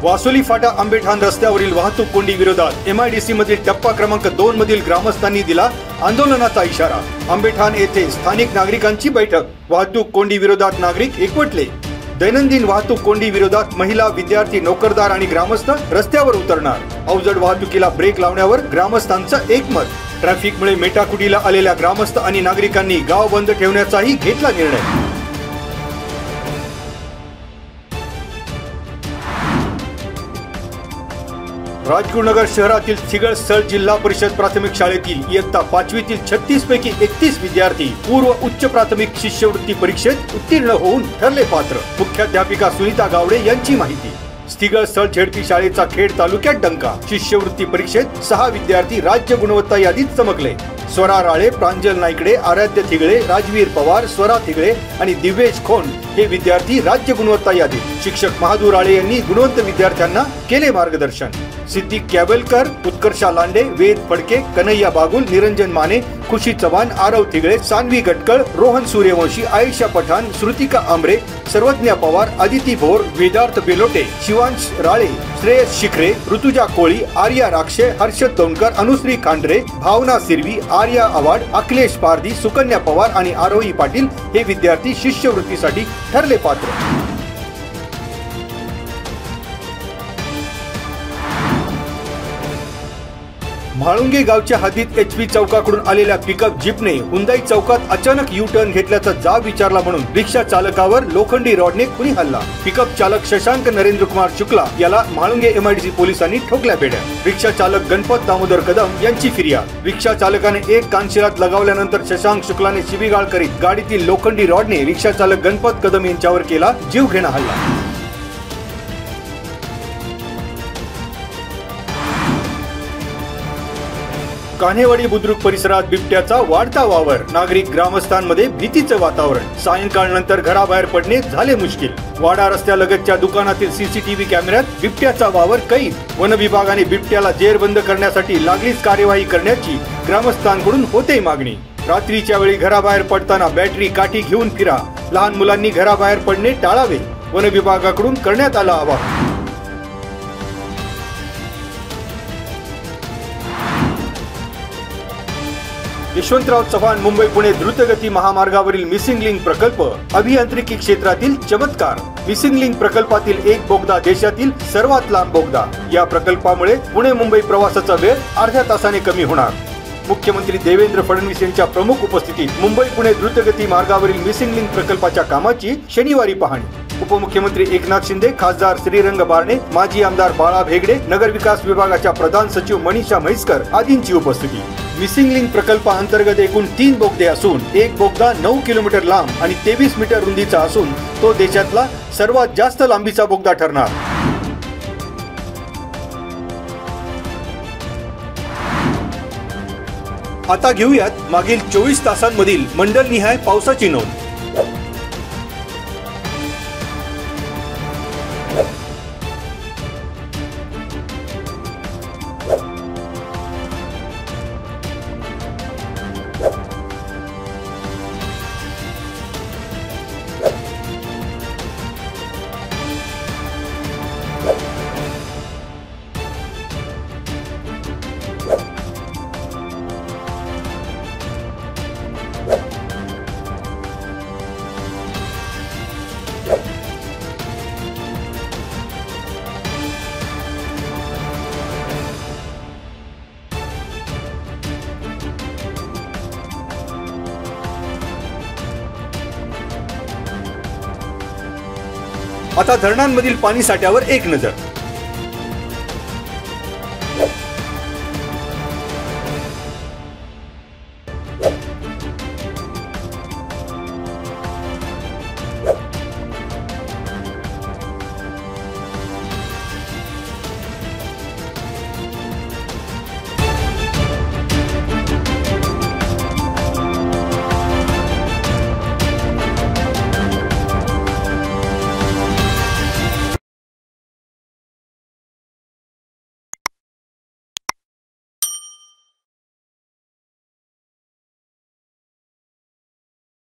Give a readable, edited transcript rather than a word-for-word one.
वासोली फाटा आंबेठाण रस्त्यावरील वाहतूक कोंडी विरोधात MIDC मधील टप्पा क्रमांक 2 मधील ग्रामस्थांनी दिला आंदोलनाचा इशारा। आंबेठाण येथे स्थानिक नागरिकांची बैठक, वाहतूक कोंडी विरोधात नागरिक एकवटले। दैनंदिन वाहतूक कोंडी विरोधात महिला, विद्यार्थी, नोकरदार आणि ग्रामस्थ रस्त्यावर उतरणार। अवजड वाहतुकीला ब्रेक लावण्यावर ग्रामस्थांचं एकमत। ट्रॅफिकमुळे मेटाकुटीला आलेल्या ग्रामस्थ आणि नागरिकांनी गाव बंद ठेवण्याचाही घेतला निर्णय। राजगुरुनगर शहरातील थिगळस्थळ जिल्हा परिषद प्राथमिक शाळेतील इयत्ता 5वीतील 36 पैकी 31 विद्यार्थी पूर्व उच्च प्राथमिक शिष्यवृत्ती परीक्षेत उत्तीर्ण होऊन ठरले पात्र। मुख्याध्यापिका सुनीता गावडे यांची माहिती। थिगळस्थळ झेडपी शाळेचा खेड तालुक्यात डंका। शिष्यवृत्ती परीक्षेत 6 विद्यार्थी राज्य गुणवत्ता यादीत चमकले। स्वरा राळे, प्रांजल नाईकडे, आराध्य थिगळे, राजवीर पवार, स्वरा थिगळे आणि दिव्येश खोंड हे विद्यार्थी राज्य गुणवत्ता यादीत। शिक्षक महादू राळे यांनी गुणवंत विद्यार्थ्यांना केले मार्गदर्शन। सिद्दीक कॅबेलकर, उत्कर्षा लांडे, वेद फडके, कन्हैया बागुल, निरंजन माने, खुशी चव्हाण, आरव थिगळे, सानवी गटकळ, रोहन सूर्यवंशी, आयशा पठाण, श्रुतिका आंबरे, सर्वज्ञा पवार, अदिती भोर, वेदार्थ बेलोटे, शिवांश राळे, श्रेयस शिखरे, ऋतुजा कोळी, आर्या राक्षे, हर्षद दोनकर, अनुश्री खांडरे, भावना सिरवी, आर्या आवाड, अखिलेश पारधी, सुकन्या पवार आणि आरोही पाटील हे विद्यार्थी शिष्यवृत्तीसाठी ठरले पात्र। म्हाळुंगे गावच्या हद्दीत HP चौकाकडून आलेल्या पिकअप जीपने हुंदाई चौकात अचानक U-टर्न घेतल्याचा जाब विचारला म्हणून रिक्षा चालकावर लोखंडी रॉडने खुनी हल्ला। पिकअप चालक शशांक नरेंद्र कुमार शुक्ला याला म्हाळुंगे MIDC पोलिसांनी ठोकल्या बेड्या। रिक्षा चालक गणपत दामोदर कदम यांची फिर्याद। रिक्षा चालकाने एक कानशिलात लगावल्यानंतर शशांक शुक्लाने शिवीगाळ करीत गाडीतील लोखंडी रॉडने रिक्षा चालक गणपत कदम यांच्यावर केला जीवघेणा हल्ला। कान्हेवाडी बुद्रुक परिसरात बिबट्याचा वाढता वावर। नागरिक ग्रामस्थांमध्ये भीतीचं वातावरण। सायंकाळ नंतर घराबाहेर पडणे झाले मुश्किल। वाडा रस्त्यालगतच्या दुकानातील CCTV कॅमेऱ्यात बिबट्याचा वावर कैद। वन विभागाने बिबट्याला जेरबंद करण्यासाठी लागलीच कार्यवाही करण्याची ग्रामस्थांकडून होते मागणी। रात्रीच्या वेळी घराबाहेर पडताना बॅटरी काठी घेऊन फिरा। लहान मुलांनी घराबाहेर पडणे टाळावे, वन विभागाकडून करण्यात आलं आवाहन। यशवंतराव चव्हाण मुंबई पुणे द्रुतगती महामार्गावरील मिसिंग लिंक प्रकल्प अभियांत्रिकी क्षेत्रातील चमत्कार। मिसिंग लिंक प्रकल्पातील एक बोगदा देशातील सर्वात लांब बोगदा। या प्रकल्पामुळे पुणे मुंबई प्रवासाचा वेळ अर्ध्या तासाने कमी होणार। मुख्यमंत्री देवेंद्र फडणवीस यांच्या प्रमुख उपस्थितीत मुंबई पुणे द्रुतगती मार्गावरील मिसिंग लिंक प्रकल्पाच्या कामाची शनिवारी पाहणी। उपमुख्यमंत्री एकनाथ शिंदे, खासदार श्रीरंग बारणे, माजी आमदार बाळा भेगडे, नगर विकास विभागाच्या प्रधान सचिव मनीषा म्हैसकर आदींची उपस्थिती। मिसिंग लिंक प्रकल्पाअंतर्गत एकूण 3 बोगदे असून एक बोगदा 9 किलोमीटर लांब आणि 23 मीटर रुंदीचा असून तो देशातला सर्वात जास्त लांबीचा बोगदा ठरणार। आता घेऊयात मागील 24 तासांमधील मंडलनिहाय पावसाची नोंद। आता धरणांमधील पाणी साठ्यावर एक नजर।